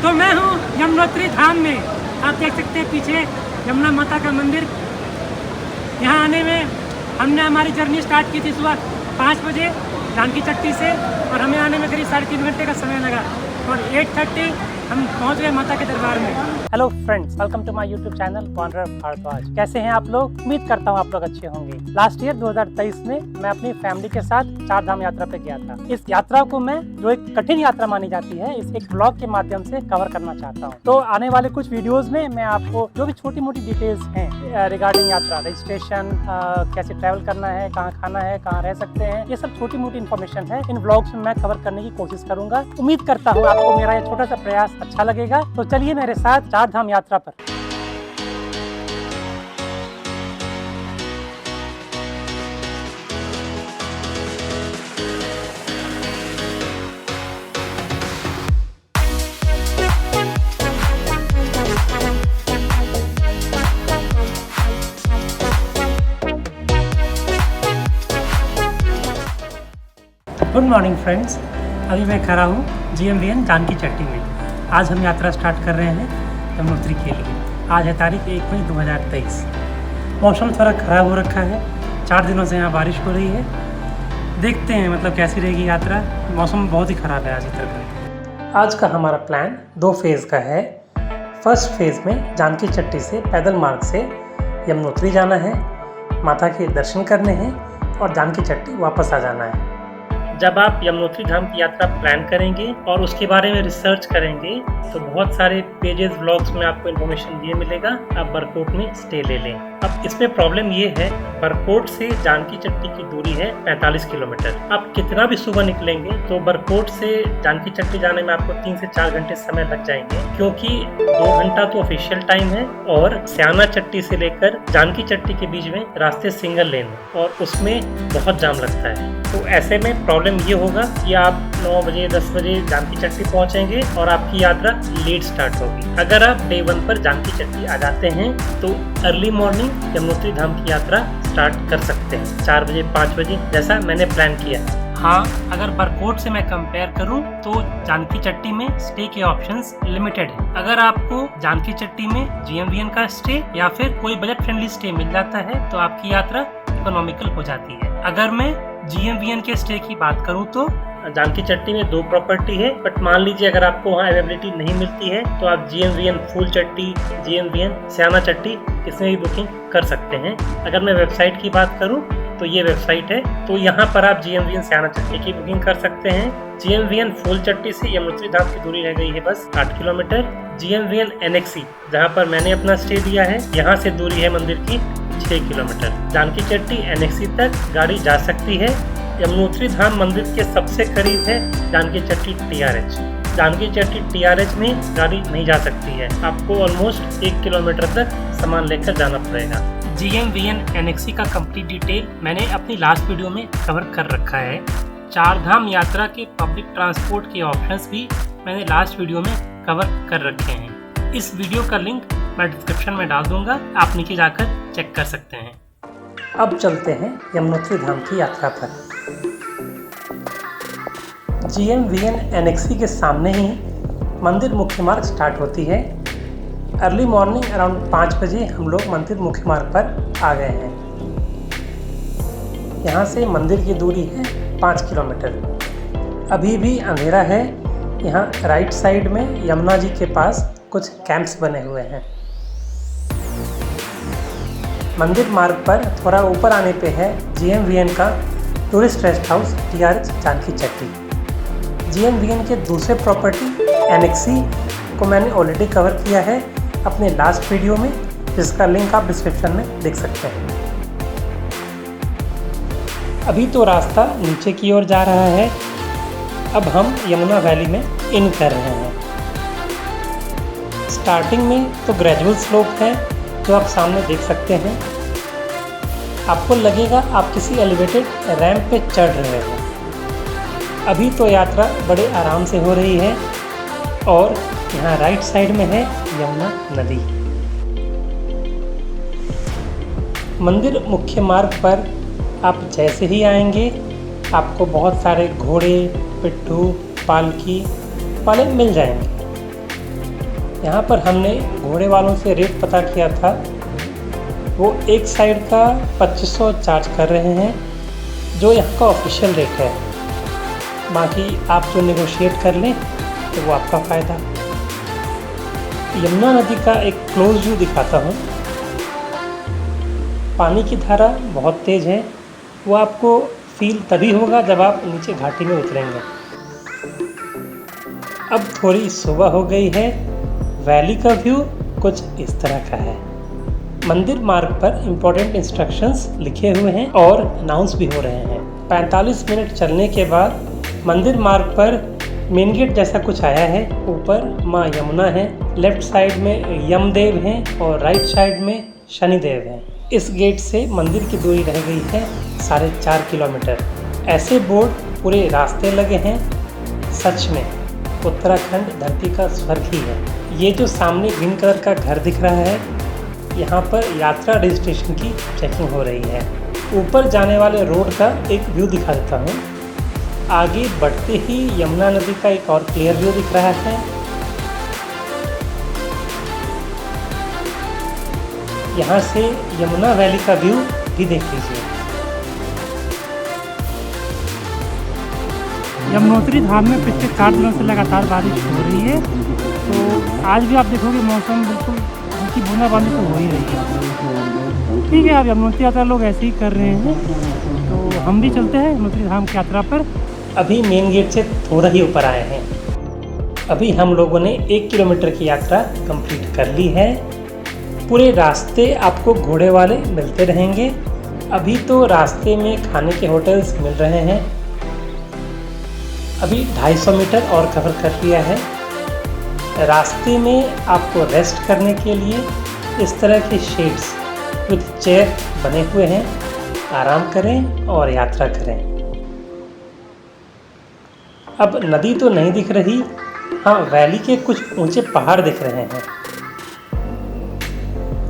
तो मैं हूँ यमुनोत्री धाम में। आप देख सकते हैं पीछे यमुना माता का मंदिर। यहाँ आने में हमने हमारी जर्नी स्टार्ट की थी सुबह 5 बजे जानकी चट्टी से, और हमें आने में करीब 3.5 घंटे का समय लगा, और 8:30 हम पहुंच गए माता के दरबार में। Hello friends, welcome to my YouTube channel wanderer Bhardwaj. कैसे हैं आप लोग? उम्मीद करता हूं आप लोग अच्छे होंगे। लास्ट ईयर 2023 में मैं अपनी फैमिली के साथ 4 धाम यात्रा पे गया था। इस यात्रा को मैं, जो एक कठिन यात्रा मानी जाती है, इस एक ब्लॉग के माध्यम से कवर करना चाहता हूँ। तो आने वाले कुछ वीडियोज में मैं आपको जो भी छोटी मोटी डिटेल्स हैं रिगार्डिंग यात्रा, रजिस्ट्रेशन, कैसे ट्रैवल करना है, कहाँ खाना है, कहाँ रह सकते हैं, ये सब छोटी मोटी इन्फॉर्मेशन है इन ब्लॉग्स में मैं कवर करने की कोशिश करूंगा। उम्मीद करता हूँ आपको मेरा ये छोटा सा प्रयास अच्छा लगेगा। तो चलिए मेरे साथ 4 धाम यात्रा पर। गुड मॉर्निंग फ्रेंड्स, अभी मैं खड़ा हूँ GMVN जानकी चट्टी में। आज हम यात्रा स्टार्ट कर रहे हैं यमुनोत्री के लिए। आज है तारीख 1 मई 2023। मौसम थोड़ा ख़राब हो रखा है, 4 दिनों से यहाँ बारिश हो रही है। देखते हैं मतलब कैसी रहेगी यात्रा। मौसम बहुत ही ख़राब है आज इधर। आज का हमारा प्लान 2 फेज़ का है। फर्स्ट फेज़ में जानकी चट्टी से पैदल मार्ग से यमुनोत्री जाना है, माता के दर्शन करने हैं और जानकी चट्टी वापस आ जाना है। जब आप यमुनोत्री धाम की यात्रा प्लान करेंगे और उसके बारे में रिसर्च करेंगे तो बहुत सारे पेजेस व्लॉग्स में आपको इन्फॉर्मेशन ये मिलेगा, आप बरकोट में स्टे ले लें। अब इसमें प्रॉब्लम ये है, बरकोट से जानकी चट्टी की दूरी है 45 किलोमीटर। आप कितना भी सुबह निकलेंगे तो बरकोट से जानकी चट्टी जाने में आपको 3 से 4 घंटे समय लग जाएंगे, क्योंकि 2 घंटा तो ऑफिशियल टाइम है और स्याना चट्टी से लेकर जानकी चट्टी के बीच में रास्ते सिंगल लेन है और उसमें बहुत जाम लगता है। तो ऐसे में प्रॉब्लम ये होगा कि आप 9 बजे 10 बजे जानकी चट्टी पहुंचेंगे और आपकी यात्रा लेट स्टार्ट होगी। अगर आप डे 1 पर जानकी चट्टी आ जाते हैं तो अर्ली मॉर्निंग यमुनोत्री धाम की यात्रा स्टार्ट कर सकते हैं 4 बजे 5 बजे, जैसा मैंने प्लान किया। हाँ, अगर बरकोट से मैं कंपेयर करूं तो जानकी चट्टी में स्टे के ऑप्शंस लिमिटेड है। अगर आपको जानकी चट्टी में GMVN का स्टे या फिर कोई बजट फ्रेंडली स्टे मिल जाता है तो आपकी यात्रा इकोनॉमिकल हो जाती है। अगर मैं GMVN के स्टे की बात करूं तो जानकी चट्टी में 2 प्रॉपर्टी है, बट मान लीजिए अगर आपको वहाँ अवेलेबिलिटी नहीं मिलती है तो आप GMVN फूल चट्टी, GMVN स्याना चट्टी इसमें भी बुकिंग कर सकते हैं। अगर मैं वेबसाइट की बात करूं तो ये वेबसाइट है, तो यहाँ पर आप GMVN स्याना चट्टी की बुकिंग कर सकते हैं। GMVN फूल चट्टी से यमुनोत्री धाम की दूरी रह गई है बस 8 किलोमीटर। GMVN NXC जहाँ पर मैंने अपना स्टे दिया है, यहाँ से दूरी है मंदिर की 6 किलोमीटर। जानकी चट्टी NXC तक गाड़ी जा सकती है। यमुनोत्री धाम मंदिर के सबसे करीब है जानकी चट्टी TRH। जानकी चट्टी TRH में गाड़ी नहीं जा सकती है, आपको ऑलमोस्ट 1 किलोमीटर तक सामान लेकर जाना पड़ेगा। GMVN NXC का कंप्लीट डिटेल मैंने अपनी लास्ट वीडियो में कवर कर रखा है। 4 धाम यात्रा के पब्लिक ट्रांसपोर्ट के ऑप्शंस भी मैंने लास्ट वीडियो में कवर कर रखे हैं। इस वीडियो का लिंक मैं डिस्क्रिप्शन में डाल दूंगा, आप नीचे जाकर चेक कर सकते हैं। अब चलते हैं यमुनोत्री धाम की यात्रा पर। GMVN NXC के सामने ही मंदिर मुख्य मार्ग स्टार्ट होती है। अर्ली मॉर्निंग अराउंड 5 बजे हम लोग मंदिर मुख्य मार्ग पर आ गए हैं। यहाँ से मंदिर की दूरी है 5 किलोमीटर। अभी भी अंधेरा है। यहाँ राइट साइड में यमुना जी के पास कुछ कैंप्स बने हुए हैं। मंदिर मार्ग पर थोड़ा ऊपर आने पे है GMVN का tourist rest house TRH Janki Chatti. GMVN के दूसरे प्रॉपर्टी NXC को मैंने ऑलरेडी कवर किया है अपने लास्ट वीडियो में, जिसका लिंक आप डिस्क्रिप्शन में देख सकते हैं। अभी तो रास्ता नीचे की ओर जा रहा है। अब हम यमुना वैली में इन कर रहे हैं। स्टार्टिंग में तो ग्रेजुअल स्लोप है जो आप सामने देख सकते हैं। आपको लगेगा आप किसी एलिवेटेड रैंप पे चढ़ रहे हो। अभी तो यात्रा बड़े आराम से हो रही है और यहाँ राइट साइड में है यमुना नदी। मंदिर मुख्य मार्ग पर आप जैसे ही आएंगे आपको बहुत सारे घोड़े, पिट्ठू, पालकी वाले मिल जाएंगे। यहाँ पर हमने घोड़े वालों से रेट पता किया था, वो एक साइड का 2500 चार्ज कर रहे हैं, जो यहाँ का ऑफिशियल रेट है। बाकी आप जो नेगोशिएट कर लें तो वो आपका फ़ायदा। यमुना नदी का एक क्लोज व्यू दिखाता हूँ। पानी की धारा बहुत तेज़ है, वो आपको फील तभी होगा जब आप नीचे घाटी में उतरेंगे। अब थोड़ी सुबह हो गई है। वैली का व्यू कुछ इस तरह का है। मंदिर मार्ग पर इम्पोर्टेंट इंस्ट्रक्शंस लिखे हुए हैं और अनाउंस भी हो रहे हैं। 45 मिनट चलने के बाद मंदिर मार्ग पर मेन गेट जैसा कुछ आया है। ऊपर माँ यमुना है, लेफ्ट साइड में यमदेव हैं और राइट साइड में शनिदेव हैं। इस गेट से मंदिर की दूरी रह गई है 4.5 किलोमीटर। ऐसे बोर्ड पूरे रास्ते लगे हैं। सच में उत्तराखंड धरती का स्वर्ग ही है। ये जो सामने ग्रीन कलर का घर दिख रहा है, यहाँ पर यात्रा रजिस्ट्रेशन की चेकिंग हो रही है। ऊपर जाने वाले रोड का एक व्यू दिखा देता हूँ। आगे बढ़ते ही यमुना नदी का एक और क्लियर व्यू दिख रहा है। यहाँ से यमुना वैली का व्यू भी देख लीजिए। यमुनोत्री धाम में पिछले 4 दिनों से लगातार बारिश हो रही है, तो आज भी आप देखोगे मौसम बिल्कुल हल्की बूंदाबांदी तो हो ही रही है। ठीक है, अब यमुनोत्री यात्रा लोग ऐसे ही कर रहे हैं, तो हम भी चलते हैं यमुनोत्री धाम की यात्रा पर। अभी मेन गेट से थोड़ा ही ऊपर आए हैं। अभी हम लोगों ने 1 किलोमीटर की यात्रा कंप्लीट कर ली है। पूरे रास्ते आपको घोड़े वाले मिलते रहेंगे। अभी तो रास्ते में खाने के होटल्स मिल रहे हैं। अभी 250 मीटर और कवर कर लिया है। रास्ते में आपको रेस्ट करने के लिए इस तरह के शेड्स विद चेयर बने हुए हैं। आराम करें और यात्रा करें। अब नदी तो नहीं दिख रही, हाँ वैली के कुछ ऊंचे पहाड़ दिख रहे हैं।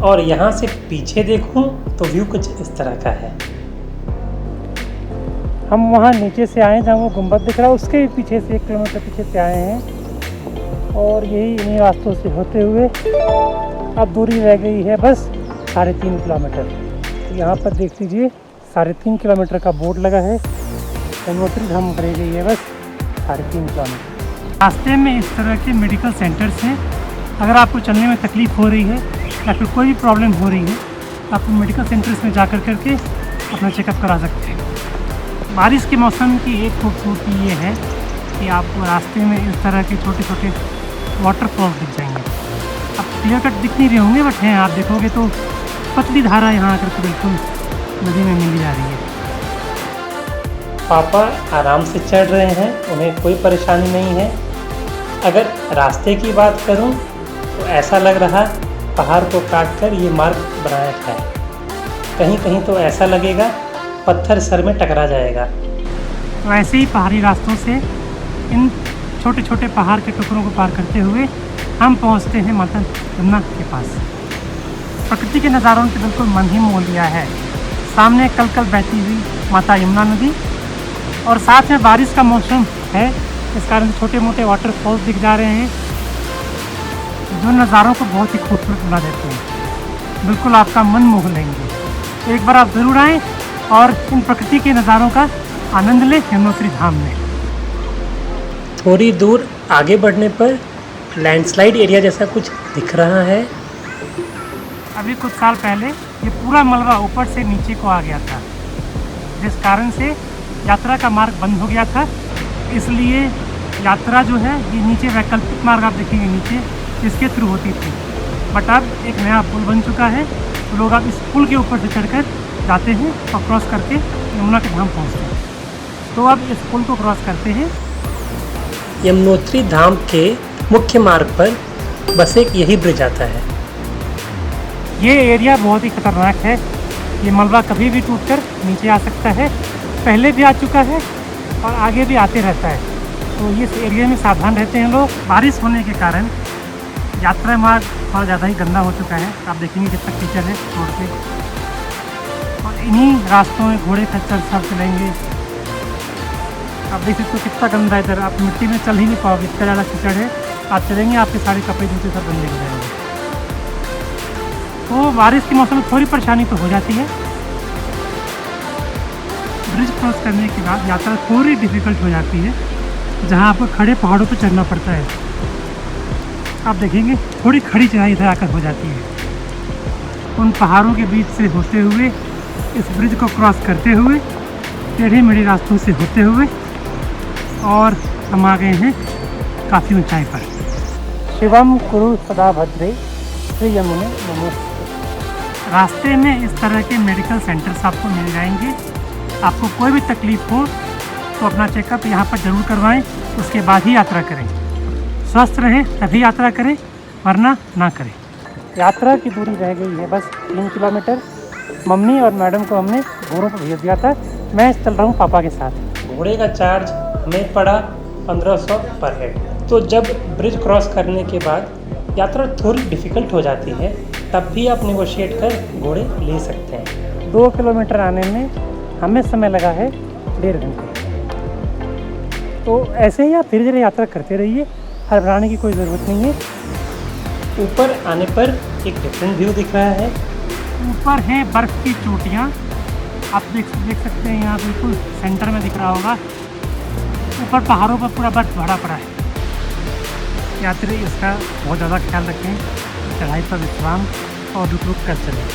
और यहाँ से पीछे देखूं तो व्यू कुछ इस तरह का है। हम वहाँ नीचे से आए जहाँ वो गुंबद दिख रहा है, उसके भी पीछे से 1 किलोमीटर पीछे से आए हैं और यही इन्हीं रास्तों से होते हुए अब दूरी रह गई है बस 3.5 किलोमीटर। तो यहाँ पर देख लीजिए 3.5 किलोमीटर का बोर्ड लगा है। यमुनोत्री धाम रह गई है बस 3.5 किलोमीटर। रास्ते में इस तरह के मेडिकल सेंटर्स हैं। अगर आपको चलने में तकलीफ़ हो रही है या फिर कोई भी प्रॉब्लम हो रही है, आप मेडिकल सेंटर्स में जा करके अपना चेकअप करा सकते हैं। बारिश के मौसम की एक खूबसूरती ये है कि आपको रास्ते में इस तरह के छोटे छोटे वाटरफॉल्स दिख जाएंगे। अब क्लियर कट दिख नहीं रहे होंगे, बट हैं, आप देखोगे तो पतली धारा यहाँ आकर के बिल्कुल नदी में मिल जा रही है। पापा आराम से चढ़ रहे हैं, उन्हें कोई परेशानी नहीं है। अगर रास्ते की बात करूं तो ऐसा लग रहा पहाड़ को काटकर ये मार्ग बनाया गया है। कहीं कहीं तो ऐसा लगेगा पत्थर सर में टकरा जाएगा। तो ऐसे ही पहाड़ी रास्तों से इन छोटे छोटे पहाड़ के टुकड़ों को पार करते हुए हम पहुंचते हैं माता यमुना के पास। प्रकृति के नज़ारों ने बिल्कुल मन ही मोह लिया है। सामने कल कल बहती हुई माता यमुना नदी और साथ में बारिश का मौसम है, इस कारण छोटे मोटे वाटरफॉल्स दिख जा रहे हैं जो नज़ारों को बहुत ही खूबसूरत बना देते हैं। बिल्कुल आपका मन मोह लेंगे। एक बार आप ज़रूर आएँ और इन प्रकृति के नज़ारों का आनंद लें यमुनोत्री धाम में। थोड़ी दूर आगे बढ़ने पर लैंडस्लाइड एरिया जैसा कुछ दिख रहा है। अभी कुछ साल पहले ये पूरा मलबा ऊपर से नीचे को आ गया था, जिस कारण से यात्रा का मार्ग बंद हो गया था। इसलिए यात्रा जो है ये नीचे वैकल्पिक मार्ग आप देखेंगे नीचे इसके थ्रू होती थी, बट अब एक नया पुल बन चुका है, तो लोग अब इस पुल के ऊपर से चढ़कर जाते हैं और क्रॉस करके यमुना के धाम पहुँचते हैं। तो अब इस पुल को क्रॉस करते हैं। यमुनोत्री धाम के मुख्य मार्ग पर बस एक यही ब्रिज आता है। ये एरिया बहुत ही खतरनाक है। ये मलबा कभी भी टूटकर नीचे आ सकता है, पहले भी आ चुका है और आगे भी आते रहता है। तो इस एरिया में सावधान रहते हैं लोग। बारिश होने के कारण यात्रा मार्ग थोड़ा ज़्यादा ही गंदा हो चुका है। आप देखेंगे कितना कीचड़ है रोड पे, और इन्हीं रास्तों में घोड़े खच्चर सब चलेंगे। आप देख सकते हो कितना गंदा है इधर, आप मिट्टी में चल ही नहीं पाओगे, इतना ज़्यादा कीचड़ है। आप चलेंगे आपके सारे कपड़े जूते सब गंदे हो जाएंगे। तो बारिश के मौसम में थोड़ी परेशानी तो हो जाती है। ब्रिज क्रॉस करने के बाद यात्रा थोड़ी डिफ़िकल्ट हो जाती है, जहाँ आपको खड़े पहाड़ों पर चढ़ना पड़ता है। आप देखेंगे थोड़ी खड़ी चढ़ाई इधर आकर हो जाती है। उन पहाड़ों के बीच से होते हुए इस ब्रिज को क्रॉस करते हुए टेढ़े मेढ़े रास्तों से होते हुए और हम आ गए हैं काफ़ी ऊंचाई पर। शिवम कुरु सदा भद्रे श्री यमुने नमोस्तुते। रास्ते में इस तरह के मेडिकल सेंटर्स आपको मिल जाएंगे। आपको कोई भी तकलीफ हो तो अपना चेकअप यहाँ पर ज़रूर करवाएं, उसके बाद ही यात्रा करें। स्वस्थ रहें तभी यात्रा करें, वरना ना करें। यात्रा की दूरी रह गई है बस 3 किलोमीटर। मम्मी और मैडम को हमने घोड़ों पर भेज दिया था, मैं चल रहा हूँ पापा के साथ। घोड़े का चार्ज हमें पड़ा 1500 पर हेड। तो जब ब्रिज क्रॉस करने के बाद यात्रा थोड़ी डिफ़िकल्ट हो जाती है, तब भी आप नेगोशिएट कर घोड़े ले सकते हैं। 2 किलोमीटर आने में हमें समय लगा है 1.5 घंटे। तो ऐसे ही आप धीरे धीरे यात्रा करते रहिए, घबराने की कोई ज़रूरत नहीं है। ऊपर आने पर एक डिफरेंट व्यू दिख रहा है। ऊपर है बर्फ़ की चोटियाँ, आप देख सकते हैं, यहाँ बिल्कुल सेंटर में दिख रहा होगा। ऊपर पहाड़ों पर पूरा बर्फ़ भरा पड़ा है। यात्री इसका बहुत ज़्यादा ख्याल रखें, चढ़ाई पर विश्राम और रुक कर चलें।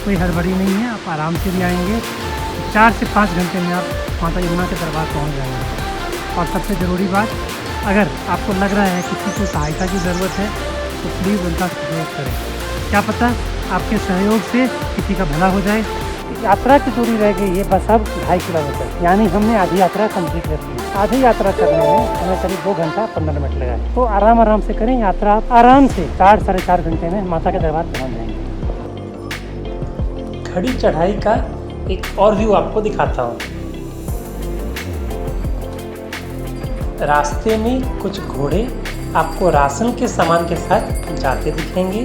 कोई हड़बड़ी नहीं है, आप आराम से भी आएंगे। 4 से 5 घंटे में आप माता यमुना के दरबार पहुँच जाएंगे। और सबसे ज़रूरी बात, अगर आपको लग रहा है किसी को सहायता की ज़रूरत है तो प्लीज़ उनका सहयोग करें। क्या पता आपके सहयोग से किसी का भला हो जाए। यात्रा की दूरी रह गई है बस अब 2.5 किलोमीटर, यानी हमने आधी यात्रा कंप्लीट कर ली। आधी यात्रा करने में हमें करीब 2 घंटा 15 मिनट लगा है। तो आराम से करें यात्रा, आप आराम से 4 साढ़े 4 घंटे में माता के दरबार पहुँच जाएंगे। खड़ी चढ़ाई का एक और व्यू आपको दिखाता हूँ। रास्ते में कुछ घोड़े आपको राशन के सामान के साथ जाते दिखेंगे।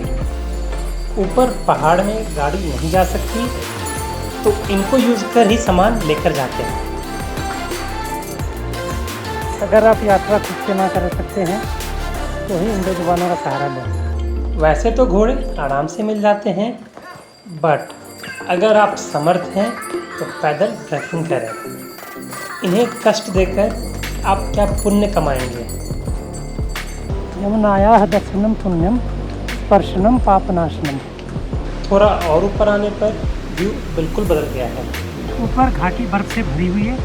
ऊपर पहाड़ में गाड़ी नहीं जा सकती, तो इनको यूज़ कर ही सामान लेकर जाते हैं। अगर आप यात्रा खुद से ना कर सकते हैं तो ही इन जवानों का सहारा लें। वैसे तो घोड़े आराम से मिल जाते हैं, बट अगर आप समर्थ हैं तो पैदल ट्रैकिंग करें। इन्हें कष्ट देकर आप क्या पुण्य कमाएंगे। यमुनायाः दर्शनम पुण्यम स्पर्शनम पापनाशनम। थोड़ा और ऊपर आने पर व्यू बिल्कुल बदल गया है। ऊपर घाटी बर्फ़ से भरी हुई है।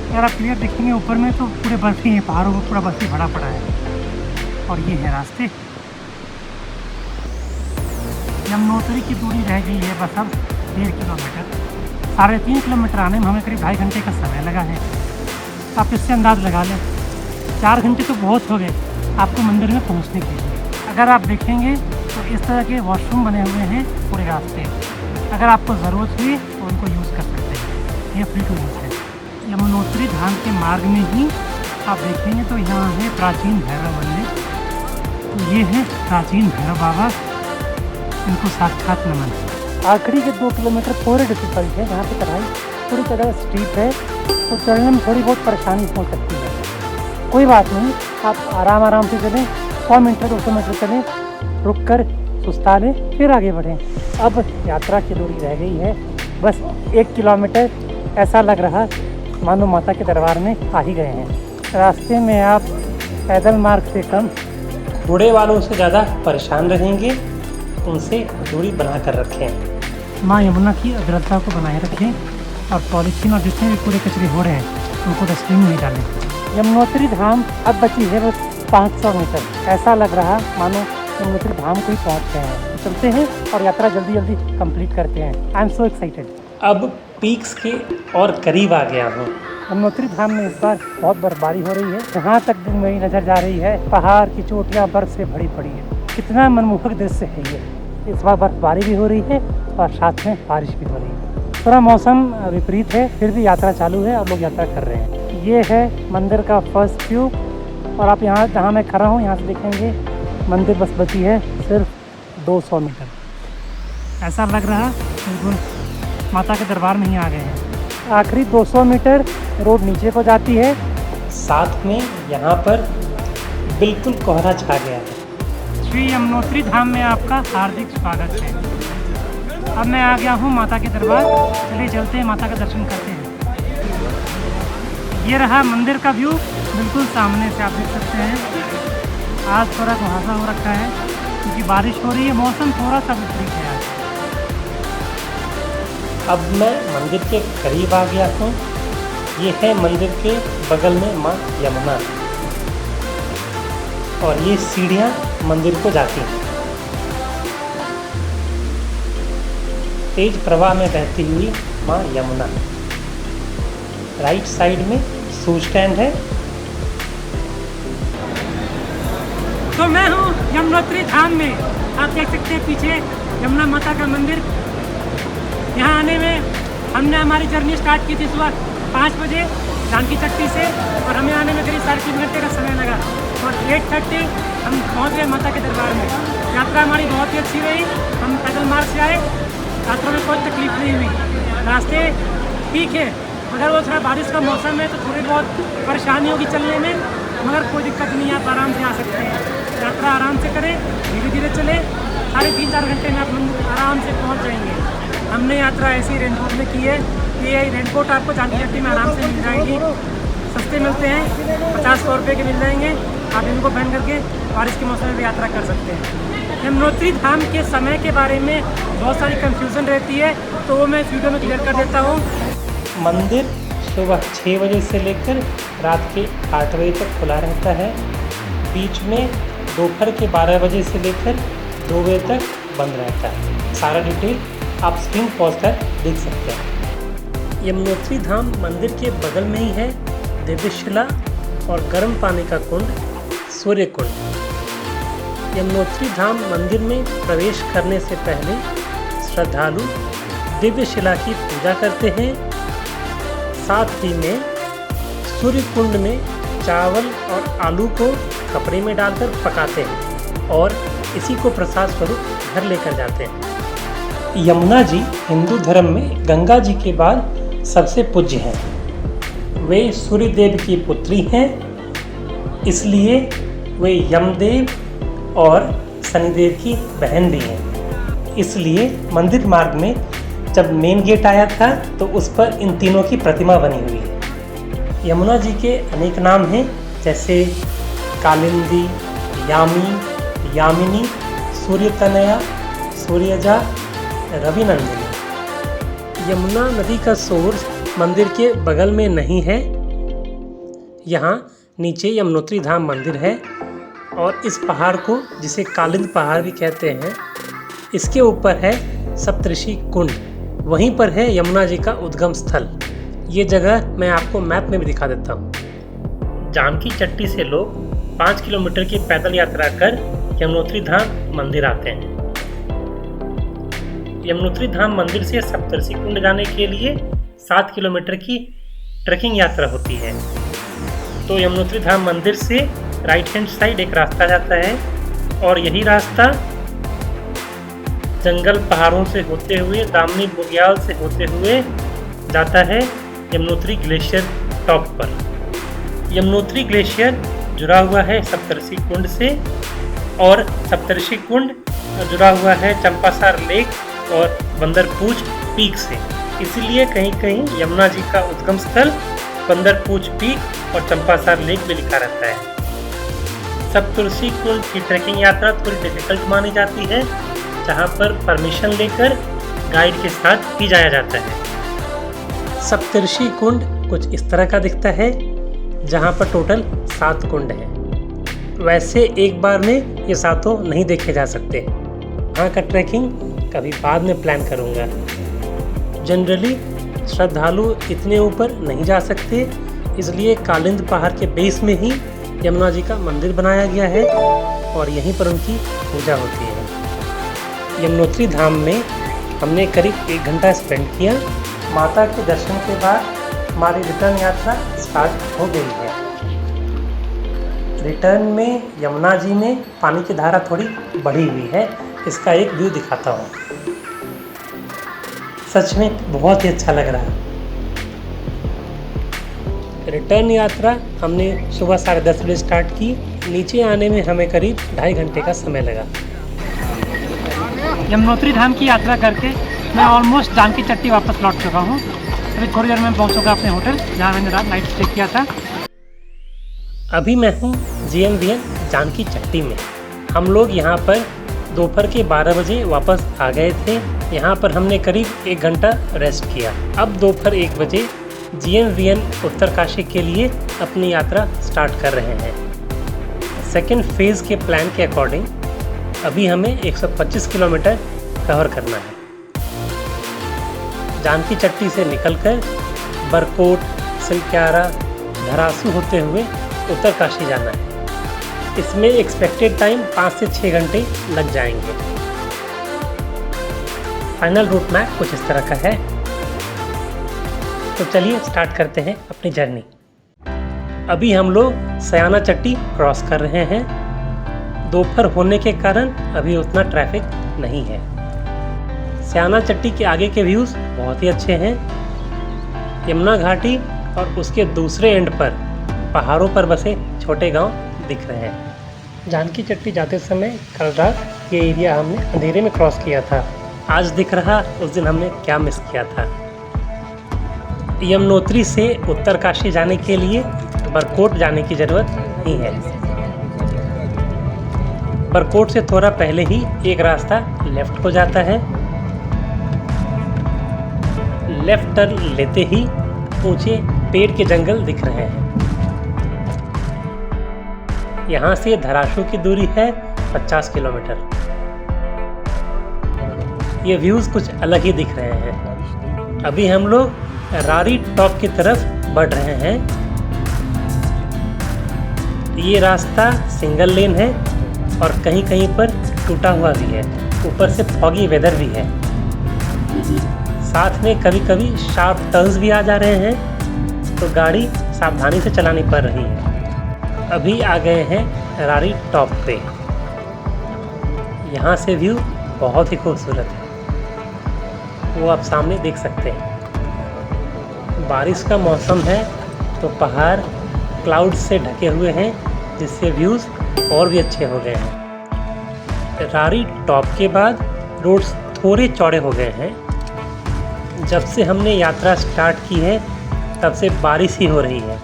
अगर आप क्लियर देखेंगे ऊपर में तो पूरे बर्फ़ ही है, पहाड़ों को पूरा बर्फ़ ही भरा पड़ा है। और ये है रास्ते। यमुनोत्री की दूरी रह गई है बस अब 1.5 किलोमीटर। 3.5 किलोमीटर आने में हमें करीब 2.5 घंटे का समय लगा है। आप इससे अंदाज़ लगा लें 4 घंटे तो बहुत हो गए आपको मंदिर में पहुंचने के लिए। अगर आप देखेंगे तो इस तरह के वॉशरूम बने हुए हैं पूरे रास्ते। अगर आपको ज़रूरत हुई तो उनको यूज़ कर सकते हैं, ये फ्री टू यूज़ है। यमुनोत्री धाम के मार्ग में ही आप देखेंगे तो यहाँ है प्राचीन भैरव मंदिर। तो ये है प्राचीन भैरव बाबा, इनको साक्षात नमन। आखिरी के 2 किलोमीटर थोड़े डिफिकल्ट है, यहाँ पे चढ़ाई थोड़ी ज़्यादा स्टीप है, तो चढ़ने में थोड़ी बहुत परेशानी हो सकती है। कोई बात नहीं, आप आराम से चलें। 100 मीटर 200 मीटर चलें, रुक कर सुस्ता लें, फिर आगे बढ़ें। अब यात्रा की दूरी रह गई है बस 1 किलोमीटर। ऐसा लग रहा मानो माता के दरबार में आ ही गए हैं। रास्ते में आप पैदल मार्ग से कम घोड़े वालों से ज़्यादा परेशान रहेंगे, उनसे दूरी बना कर रखें। माँ यमुना की अग्रता को बनाए रखें और पॉलीथीन और जितने भी कूड़े कचरे हो रहे हैं उनको डस्टबिन में डालें। यमुनोत्री धाम अब बची है बस 500 मीटर। ऐसा लग रहा मानो यमुनोत्री धाम को ही पहुँच गए हैं। तो चलते हैं और यात्रा जल्दी कंप्लीट करते हैं। I am so excited. अब पीक्स के और करीब आ गया हूँ। यमुनोत्री धाम में इस बार बहुत बर्फबारी हो रही है। जहाँ तक दिन मेरी नज़र जा रही है पहाड़ की चोटियाँ बर्फ से भरी पड़ी है। कितना मनमोहक दृश्य है ये। इस बार बर्फबारी भी हो रही है और साथ में बारिश भी हो रही है। थोड़ा मौसम विपरीत है, फिर भी यात्रा चालू है और लोग यात्रा कर रहे हैं। ये है मंदिर का फर्स्ट व्यू और आप यहाँ जहाँ मैं खड़ा हूँ यहाँ से देखेंगे मंदिर बस बची है सिर्फ 200 मीटर। ऐसा लग रहा बिल्कुल माता के दरबार में ही आ गए हैं। आखिरी 200 मीटर रोड नीचे को जाती है। साथ में यहाँ पर बिल्कुल कोहरा छा गया है। श्री यमुनोत्री धाम में आपका हार्दिक स्वागत है। अब मैं आ गया हूँ माता के दरबार। चलिए चलते हैं, माता का दर्शन करते हैं। ये रहा मंदिर का व्यू, बिल्कुल सामने से आप देख सकते हैं। आज थोड़ा कुहासा हो रखा है क्योंकि बारिश हो रही है, मौसम थोड़ा सा विपरीत है आज। अब मैं मंदिर के करीब आ गया हूँ। ये है मंदिर के बगल में माँ यमुना और ये सीढ़ियाँ मंदिर को जाती हैं। तेज प्रवाह में बहती हुई माँ यमुना। राइट साइड में शू स्टैंड है। तो मैं हूँ यमुनोत्री धाम में। आप देख सकते हैं पीछे यमुना माता का मंदिर। यहाँ आने में हमने हमारी जर्नी स्टार्ट की थी सुबह 5 बजे जानकी चट्टी से, और हमें आने में करीब 3.5 घंटे का समय लगा, और 8:30 हम पहुँच गए माता के दरबार में। यात्रा हमारी बहुत ही अच्छी रही। हम पैदल मार्ग से आए, यात्रा में कोई तकलीफ नहीं हुई। रास्ते ठीक है, अगर वो थोड़ा बारिश का मौसम है तो थोड़ी बहुत परेशानी होगी चलने में, मगर कोई दिक्कत नहीं है, आप आराम से आ सकते हैं। यात्रा आराम से करें, धीरे धीरे चले, 3.5-4 घंटे में आप मंदिर आराम से पहुँच जाएंगे। हमने यात्रा ऐसी रेनकोट में की है। ये रेनकोट आपको जानकी चट्टी में आराम से मिल जाएगी, सस्ते मिलते हैं, 50-100 रुपये के मिल जाएंगे। आप इनको पहन करके बारिश के मौसम में भी यात्रा कर सकते हैं। यमुनोत्री धाम के समय के बारे में बहुत सारी कंफ्यूजन रहती है, तो वो मैं इस वीडियो में क्लियर कर देता हूँ। मंदिर सुबह 6 बजे से लेकर रात के 8 बजे तक खुला रहता है। बीच में दोपहर के 12 बजे से लेकर 2 बजे तक बंद रहता है। सारा डिटेल आप स्क्रीन पॉज कर देख सकते हैं। यमुनोत्री धाम मंदिर के बगल में ही है दिव्यशिला और गर्म पानी का कुंड सूर्य कुंड। यमुनोत्री धाम मंदिर में प्रवेश करने से पहले श्रद्धालु दिव्यशिला की पूजा करते हैं। साथ ही में सूर्य कुंड में चावल और आलू को कपड़े में डालकर पकाते हैं और इसी को प्रसाद स्वरूप घर लेकर जाते हैं। यमुना जी हिंदू धर्म में गंगा जी के बाद सबसे पूज्य हैं। वे सूर्य देव की पुत्री हैं, इसलिए वे यमदेव और शनिदेव की बहन भी हैं। इसलिए मंदिर मार्ग में जब मेन गेट आया था तो उस पर इन तीनों की प्रतिमा बनी हुई है। यमुना जी के अनेक नाम हैं, जैसे कालिंदी, यामी, यामिनी, सूर्यतनया, सूर्यजा, रविनंदिनी। यमुना नदी का सोर्स मंदिर के बगल में नहीं है। यहाँ नीचे यमुनोत्री धाम मंदिर है और इस पहाड़ को, जिसे कालिंद पहाड़ भी कहते हैं, इसके ऊपर है सप्तऋषि कुंड। वहीं पर है यमुना जी का उद्गम स्थल। ये जगह मैं आपको मैप में भी दिखा देता हूँ। जानकी चट्टी से लोग 5 किलोमीटर की पैदल यात्रा कर यमुनोत्री धाम मंदिर आते हैं। यमुनोत्री धाम मंदिर से सप्तऋषि कुंड जाने के लिए 7 किलोमीटर की ट्रैकिंग यात्रा होती है। तो यमुनोत्री धाम मंदिर से राइट हैंड साइड एक रास्ता जाता है और यही रास्ता जंगल पहाड़ों से होते हुए, दामनी बुग्याल से होते हुए जाता है यमुनोत्री ग्लेशियर टॉप पर। यमुनोत्री ग्लेशियर जुड़ा हुआ है सप्तऋषि कुंड से, और सप्तऋषि कुंड जुड़ा हुआ है चंपासार लेक और बंदरपूछ पीक से। इसलिए कहीं कहीं यमुना जी का उद्गम स्थल बंदरपूछ पीक और चंपासार लेक में लिखा रहता है। सप्तऋषि कुंड की ट्रैकिंग यात्रा थोड़ी डिफिकल्ट मानी जाती है, जहाँ पर परमिशन लेकर गाइड के साथ ही जाया जाता है। सप्तऋषि कुंड कुछ इस तरह का दिखता है, जहाँ पर टोटल 7 कुंड हैं। वैसे एक बार में ये 7 नहीं देखे जा सकते। यहाँ का ट्रैकिंग कभी बाद में प्लान करूँगा। जनरली श्रद्धालु इतने ऊपर नहीं जा सकते, इसलिए कालिंद पहाड़ के बेस में ही यमुना जी का मंदिर बनाया गया है और यहीं पर उनकी पूजा होती है। यमुनोत्री धाम में हमने करीब 1 घंटा स्पेंड किया। माता के दर्शन के बाद हमारी रिटर्न यात्रा स्टार्ट हो गई है। रिटर्न में यमुना जी में पानी की धारा थोड़ी बढ़ी हुई है। इसका एक व्यू दिखाता हूँ। सच में बहुत ही अच्छा लग रहा है। रिटर्न यात्रा हमने सुबह 10:30 बजे स्टार्ट की। नीचे आने में हमें करीब 2.5 घंटे का समय लगा। यमुनोत्री धाम की यात्रा करके मैं ऑलमोस्ट जानकी चट्टी वापस लौट चुका हूँ। अभी थोड़ी देर में पहुँचूँगा अपने होटल जहाँ मैंने रात नाइट स्टे किया था। अभी मैं हूँ GMVN जानकी चट्टी में। हम लोग यहाँ पर दोपहर के 12 बजे वापस आ गए थे। यहाँ पर हमने करीब 1 घंटा रेस्ट किया। अब दोपहर 1 बजे GMVN उत्तरकाशी के लिए अपनी यात्रा स्टार्ट कर रहे हैं। सेकेंड फेज़ के प्लान के अकॉर्डिंग अभी हमें 125 किलोमीटर कवर करना है। जानकी चट्टी से निकलकर बरकोट, सिलक्यारा, धरासू होते हुए उत्तरकाशी जाना है। इसमें एक्सपेक्टेड टाइम 5 से 6 घंटे लग जाएंगे। फाइनल रूट मैप कुछ इस तरह का है। तो चलिए स्टार्ट करते हैं अपनी जर्नी। अभी हम लोग सयाना चट्टी क्रॉस कर रहे हैं। दोपहर होने के कारण अभी उतना ट्रैफिक नहीं है। सयाना चट्टी के आगे के व्यूज़ बहुत ही अच्छे हैं। यमुना घाटी और उसके दूसरे एंड पर पहाड़ों पर बसे छोटे गांव दिख रहे हैं। जानकी चट्टी जाते समय कल रात ये एरिया हमने अंधेरे में क्रॉस किया था। आज दिख रहा उस दिन हमने क्या मिस किया था। यमुनोत्री से उत्तरकाशी जाने के लिए बरकोट जाने की ज़रूरत नहीं है। बरकोट से थोड़ा पहले ही एक रास्ता लेफ़्ट को जाता है। लेफ़्ट टर्न लेते ही ऊंचे पेड़ के जंगल दिख रहे हैं। यहाँ से धरासू की दूरी है 50 किलोमीटर। ये व्यूज़ कुछ अलग ही दिख रहे हैं। अभी हम लोग रारी टॉप की तरफ बढ़ रहे हैं। ये रास्ता सिंगल लेन है और कहीं कहीं पर टूटा हुआ भी है। ऊपर से फॉगी वेदर भी है। साथ में कभी कभी शार्प टर्न्स भी आ जा रहे हैं, तो गाड़ी सावधानी से चलानी पड़ रही है। अभी आ गए हैं रारी टॉप पे। यहाँ से व्यू बहुत ही खूबसूरत है, वो आप सामने देख सकते हैं। बारिश का मौसम है तो पहाड़ क्लाउड से ढके हुए हैं, जिससे व्यूज़ और भी अच्छे हो गए हैं। रारी टॉप के बाद रोड्स थोड़े चौड़े हो गए हैं। जब से हमने यात्रा स्टार्ट की है तब से बारिश ही हो रही है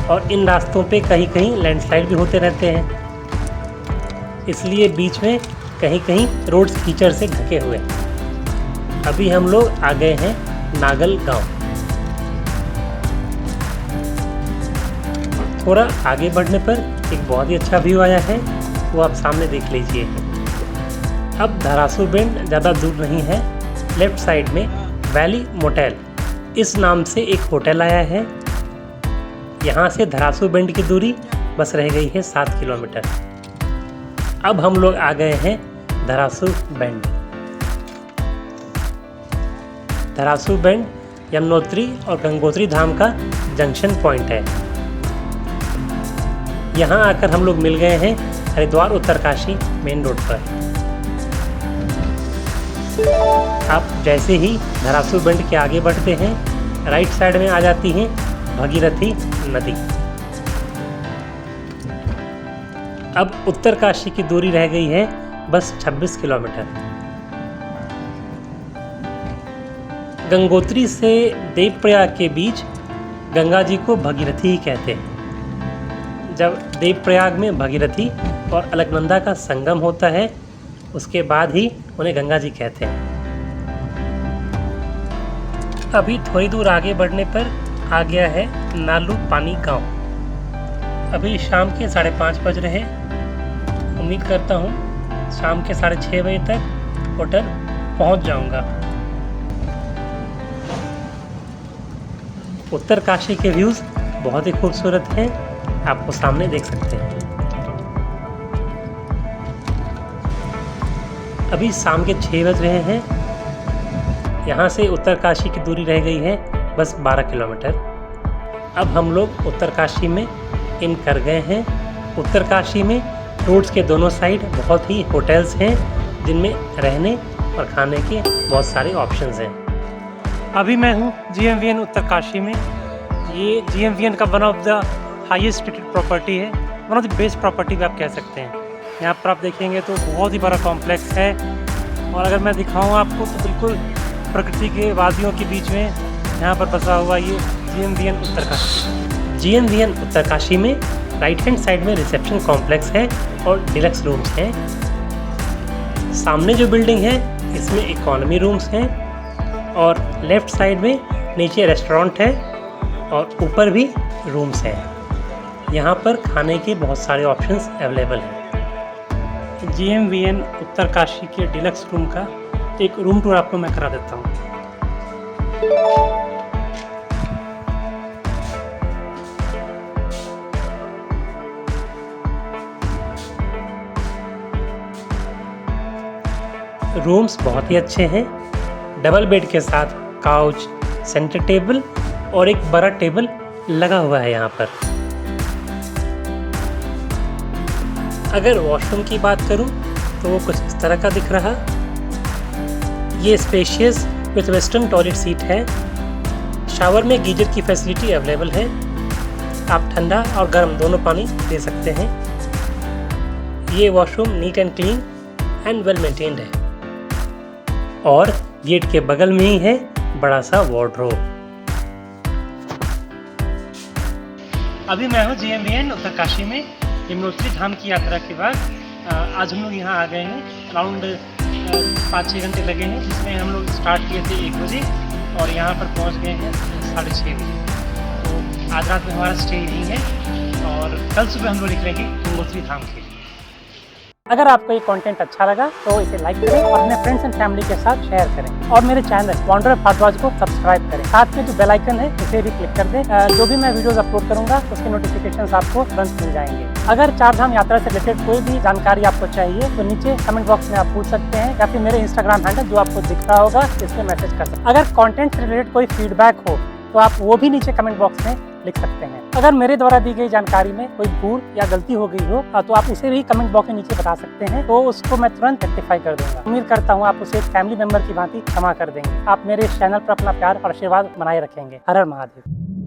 और इन रास्तों पे कहीं कहीं लैंडस्लाइड भी होते रहते हैं, इसलिए बीच में कहीं कहीं रोड्स कीचड़ से ढके हुए हैं। अभी हम लोग आ गए हैं नागल गांव। थोड़ा आगे बढ़ने पर एक बहुत ही अच्छा व्यू आया है, वो आप सामने देख लीजिए। अब धरासू बेंड ज़्यादा दूर नहीं है। लेफ्ट साइड में वैली मोटेल इस नाम से एक होटल आया है। यहाँ से धरासू बेंड की दूरी बस रह गई है 7 किलोमीटर। अब हम लोग आ गए हैं धरासू बेंड। धरासू बेंड यमुनोत्री और गंगोत्री धाम का जंक्शन पॉइंट है। यहाँ आकर हम लोग मिल गए हैं हरिद्वार उत्तरकाशी मेन रोड पर। आप जैसे ही धरासू बेंड के आगे बढ़ते हैं, राइट साइड में आ जाती है भगीरथी नदी। अब उत्तरकाशी की दूरी रह गई है बस 26 किलोमीटर। गंगोत्री से देवप्रयाग के बीच गंगा जी को भगीरथी ही कहते हैं। जब देवप्रयाग में भगीरथी और अलकनंदा का संगम होता है, उसके बाद ही उन्हें गंगा जी कहते हैं। अभी थोड़ी दूर आगे बढ़ने पर आ गया है नालू पानी गांव। अभी शाम के 5:30 बज रहे हैं। उम्मीद करता हूँ शाम के 6:30 बजे तक होटल पहुँच जाऊँगा। उत्तरकाशी के व्यूज़ बहुत ही खूबसूरत हैं, आपको सामने देख सकते हैं। अभी शाम के 6 बज रहे हैं। यहाँ से उत्तरकाशी की दूरी रह गई है बस 12 किलोमीटर। अब हम लोग उत्तरकाशी में इन कर गए हैं। उत्तरकाशी में रोड्स के दोनों साइड बहुत ही होटल्स हैं, जिनमें रहने और खाने के बहुत सारे ऑप्शंस हैं। अभी मैं हूँ GMVN उत्तरकाशी में। ये GMVN का one of the highest rated property है one of the best property भी आप कह सकते हैं। यहाँ पर आप देखेंगे तो बहुत ही बड़ा कॉम्प्लेक्स है, और अगर मैं दिखाऊँ आपको तो बिल्कुल प्रकृति के वादियों के बीच में यहाँ पर बसा हुआ ये GMVN उत्तरकाशी। GMVN उत्तरकाशी में राइट हैंड साइड में रिसेप्शन कॉम्प्लेक्स है और डिलक्स रूम्स हैं। सामने जो बिल्डिंग है इसमें इकोनॉमी रूम्स हैं, और लेफ़्ट साइड में नीचे रेस्टोरेंट है और ऊपर भी रूम्स हैं। यहाँ पर खाने के बहुत सारे ऑप्शंस अवेलेबल हैं। GMVN उत्तरकाशी के डिलक्स रूम का एक रूम टूर आपको मैं करा देता हूँ। रूम्स बहुत ही अच्छे हैं, डबल बेड के साथ काउच, सेंटर टेबल और एक बड़ा टेबल लगा हुआ है यहाँ पर। अगर वॉशरूम की बात करूँ तो वो कुछ इस तरह का दिख रहा। ये spacious with western toilet seat है। शावर में गीजर की फैसिलिटी अवेलेबल है, आप ठंडा और गर्म दोनों पानी दे सकते हैं। ये washroom neat and clean and well maintained है, और गेट के बगल में ही है बड़ा सा वार्डरोब। अभी मैं हूँ GMVN उत्तरकाशी में यमुनोत्री धाम की यात्रा के बाद। आज हम लोग यहाँ आ गए हैं। अराउंड 5-6 घंटे लगे हैं, जिसमें हम लोग स्टार्ट किए थे 1 बजे और यहाँ पर पहुँच गए हैं 6:30 बजे। तो आज रात में हमारा स्टे यहीं है, और कल सुबह हम लोग निकलेंगे यमुनोत्री धाम के लिए। अगर आपको ये कंटेंट अच्छा लगा तो इसे लाइक करें और अपने फ्रेंड्स एंड फैमिली के साथ शेयर करें, और मेरे चैनल वंडर ऑफ भारद्वाज को सब्सक्राइब करें। साथ में जो बेल आइकन है उसे भी क्लिक कर दें। जो भी मैं वीडियोस अपलोड करूंगा उसके नोटिफिकेशंस आपको तुरंत मिल जाएंगे। अगर 4 धाम यात्रा से रिलेटेड कोई भी जानकारी आपको चाहिए तो नीचे कमेंट बॉक्स में आप पूछ सकते हैं, या फिर मेरे इंस्टाग्राम हैंडल जो आपको दिख रहा होगा इस पर मैसेज कर सकते हैं। अगर कंटेंट से रिलेटेड कोई फीडबैक हो तो आप वो भी नीचे कमेंट बॉक्स में लिख सकते हैं। अगर मेरे द्वारा दी गई जानकारी में कोई भूल या गलती हो गई हो तो आप उसे भी कमेंट बॉक्स के नीचे बता सकते हैं, तो उसको मैं तुरंत रेक्टिफाई कर दूंगा। उम्मीद करता हूँ आप उसे एक फैमिली मेंबर की भांति क्षमा कर देंगे। आप मेरे इस चैनल पर अपना प्यार और आशीर्वाद बनाए रखेंगे। हर हर महादेव।